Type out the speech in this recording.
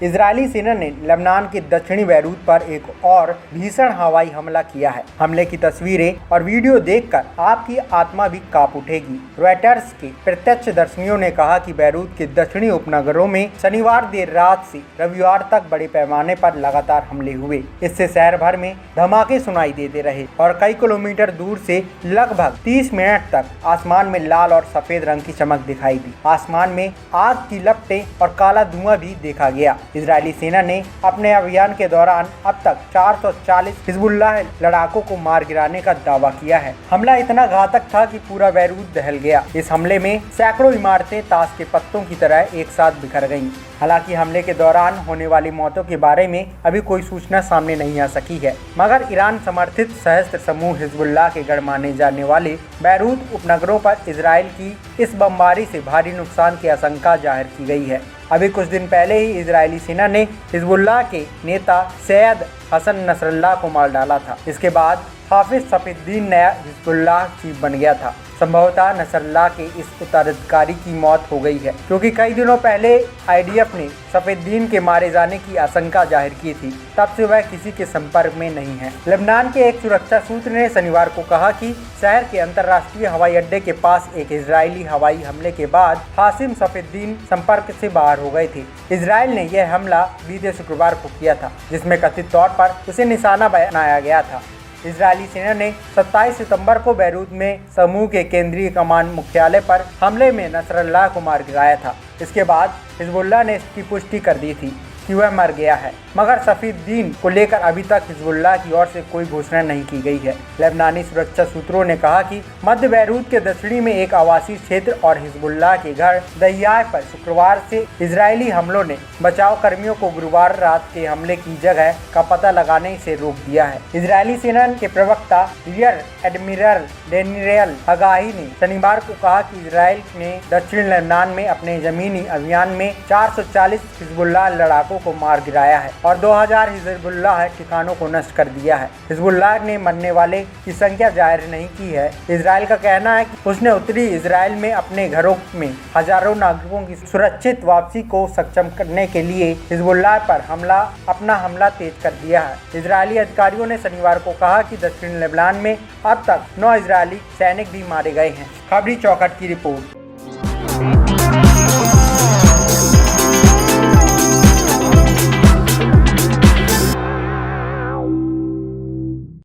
Israeli सेना ने Lebanon के दक्षिणी बैरूत पर एक और भीषण हवाई हमला किया है। हमले की तस्वीरें और वीडियो देखकर आपकी आत्मा भी कांप उठेगी। रॉयटर्स के प्रत्यक्षदर्शियों ने कहा कि बैरूत के दक्षिणी उपनगरों में शनिवार देर रात से रविवार तक बड़े पैमाने पर लगातार हमले हुए। इससे शहर भर में धमाके सुनाई देते रहे और कई किलोमीटर दूर से लगभग 30 मिनट तक आसमान में लाल और सफेद रंग की चमक दिखाई दी। आसमान में आग की लपटें और काला धुआं भी देखा गया। इजरायली सेना ने अपने अभियान के दौरान अब तक 440 हिजबुल्लाह लड़ाकों को मार गिराने का दावा किया है। हमला इतना घातक था कि पूरा बैरूत दहल गया। इस हमले में सैकड़ों इमारतें ताश के पत्तों की तरह एक साथ बिखर गईं। हालांकि हमले के दौरान होने वाली मौतों के बारे में अभी कोई सूचना सामने नहीं आ सकी है, मगर ईरान समर्थित सशस्त्र समूह हिजबुल्लाह के गढ़ माने जाने वाले बैरूत उपनगरों पर इजराइल की इस बमबारी से भारी नुकसान की आशंका जाहिर की गई है। अभी कुछ दिन पहले ही इजरायली सेना ने हिजबुल्लाह के नेता सैयद हसन नसरल्लाह को मार डाला था। इसके बाद हाफिज सफीउद्दीन नया हिजबुल्लाह चीफ बन गया था। संभवतः नसरल्लाह के इस उत्तराधिकारी की मौत हो गई है, क्योंकि कई दिनों पहले आईडीएफ ने सफीउद्दीन के मारे जाने की आशंका जाहिर की थी। तब से वह किसी के संपर्क में नहीं है। लेबनान के एक सुरक्षा सूत्र ने शनिवार को कहा कि शहर के अंतर्राष्ट्रीय हवाई अड्डे के पास एक इजरायली हवाई हमले के बाद हासिम सफीउद्दीन संपर्क से बाहर हो गए थे। इजराइल ने यह हमला बीते शुक्रवार को किया था, जिसमें कथित तौर पर उसे निशाना बनाया गया था। इजरायली सेना ने 27 सितंबर को बैरूत में समूह के केंद्रीय कमान मुख्यालय पर हमले में नसरल्लाह को मार गिराया था। इसके बाद हिजबुल्लाह ने इसकी पुष्टि कर दी थी कि वह मर गया है, मगर सफीउद्दीन को लेकर अभी तक हिजबुल्लाह की ओर से कोई घोषणा नहीं की गई है। लेबनानी सुरक्षा सूत्रों ने कहा कि मध्य बैरूत के दक्षिणी में एक आवासीय क्षेत्र और हिजबुल्लाह के घर दहियाह पर शुक्रवार से इजरायली हमलों ने बचाव कर्मियों को गुरुवार रात के हमले की जगह का पता लगाने से रोक दिया है। इजरायली सेना के प्रवक्ता रियर एडमिरल डेनियल हगाही ने शनिवार को कहा कि इजराइल ने दक्षिण लेबनान में अपने जमीनी अभियान में 440 हिजबुल्लाह लड़ाकों को मार गिराया है और 2000 हिजबुल्लाह ठिकानों को नष्ट कर दिया है। हिजबुल्लाह ने मरने वाले की संख्या जाहिर नहीं की है। इजराइल का कहना है कि उसने उत्तरी इजराइल में अपने घरों में हजारों नागरिकों की सुरक्षित वापसी को सक्षम करने के लिए हिजबुल्लाह पर अपना हमला तेज कर दिया है। इजरायली अधिकारियों ने शनिवार को कहा कि दक्षिण लेबनान में अब तक 9 इजरायली सैनिक भी मारे गए हैं। खबरी चौखट की रिपोर्ट।